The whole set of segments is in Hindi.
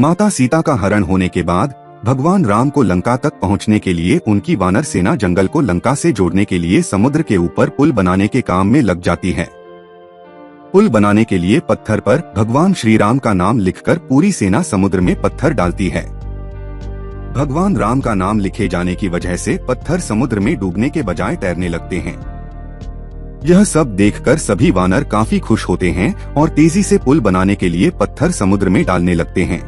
माता सीता का हरण होने के बाद भगवान राम को लंका तक पहुंचने के लिए उनकी वानर सेना जंगल को लंका से जोड़ने के लिए समुद्र के ऊपर पुल बनाने के काम में लग जाती है। पुल बनाने के लिए पत्थर पर भगवान श्री राम का नाम लिखकर पूरी सेना समुद्र में पत्थर डालती है। भगवान राम का नाम लिखे जाने की वजह से पत्थर समुद्र में डूबने के बजाय तैरने लगते हैं। यह सब देखकर सभी वानर काफी खुश होते हैं और तेजी से पुल बनाने के लिए पत्थर समुद्र में डालने लगते हैं।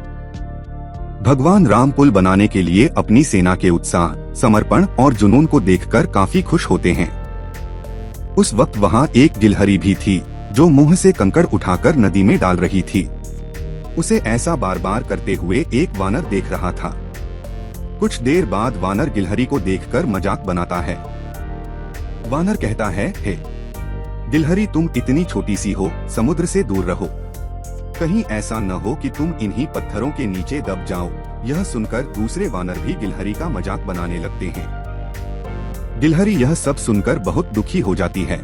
भगवान राम पुल बनाने के लिए अपनी सेना के उत्साह, समर्पण और जुनून को देखकर काफी खुश होते हैं। उस वक्त वहाँ एक गिलहरी भी थी जो मुंह से कंकड़ उठाकर नदी में डाल रही थी। उसे ऐसा बार बार करते हुए एक वानर देख रहा था। कुछ देर बाद वानर गिलहरी को देखकर मजाक बनाता है। वानर कहता है, हे गिलहरी, तुम इतनी छोटी सी हो, समुद्र से दूर रहो। कहीं ऐसा न हो कि तुम इन्हीं पत्थरों के नीचे दब जाओ। यह सुनकर दूसरे वानर भी गिलहरी का मजाक बनाने लगते हैं। गिलहरी यह सब सुनकर बहुत दुखी हो जाती है।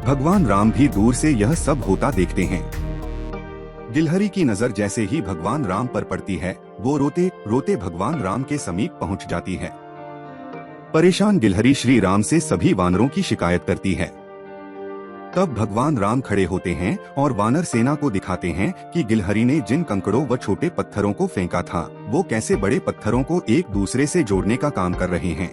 भगवान राम भी दूर से यह सब होता देखते हैं। गिलहरी की नजर जैसे ही भगवान राम पर पड़ती है, वो रोते रोते भगवान राम के समीप पहुंच जाती है। परेशान गिलहरी श्री राम से सभी वानरों की शिकायत करती है। तब भगवान राम खड़े होते हैं और वानर सेना को दिखाते हैं कि गिलहरी ने जिन कंकड़ों व छोटे पत्थरों को फेंका था, वो कैसे बड़े पत्थरों को एक दूसरे से जोड़ने का काम कर रहे हैं।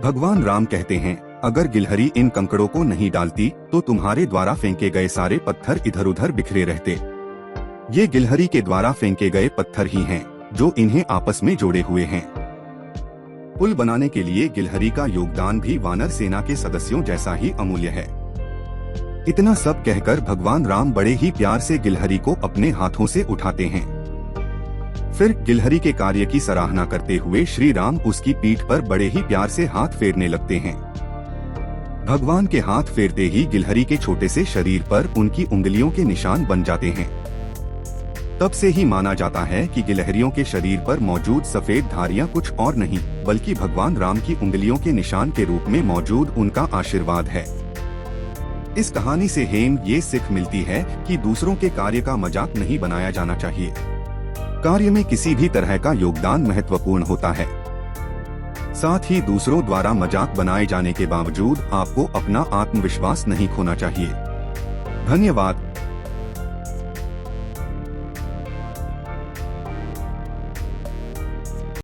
भगवान राम कहते हैं, अगर गिलहरी इन कंकड़ों को नहीं डालती तो तुम्हारे द्वारा फेंके गए सारे पत्थर इधर उधर बिखरे रहते। ये गिलहरी के द्वारा फेंके गए पत्थर ही हैं, जो इन्हें आपस में जोड़े हुए हैं। पुल बनाने के लिए गिलहरी का योगदान भी वानर सेना के सदस्यों जैसा ही अमूल्य है। इतना सब कहकर भगवान राम बड़े ही प्यार से गिलहरी को अपने हाथों से उठाते हैं। फिर गिलहरी के कार्य की सराहना करते हुए श्री राम उसकी पीठ पर बड़े ही प्यार से हाथ फेरने लगते हैं। भगवान के हाथ फेरते ही गिलहरी के छोटे से शरीर पर उनकी उंगलियों के निशान बन जाते हैं। तब से ही माना जाता है कि गिलहरियों के शरीर पर मौजूद सफेद धारियां कुछ और नहीं बल्कि भगवान राम की उंगलियों के निशान के रूप में मौजूद उनका आशीर्वाद है। इस कहानी से हमें ये सीख मिलती है कि दूसरों के कार्य का मजाक नहीं बनाया जाना चाहिए। कार्य में किसी भी तरह का योगदान महत्वपूर्ण होता है। साथ ही दूसरों द्वारा मजाक बनाए जाने के बावजूद आपको अपना आत्मविश्वास नहीं खोना चाहिए। धन्यवाद।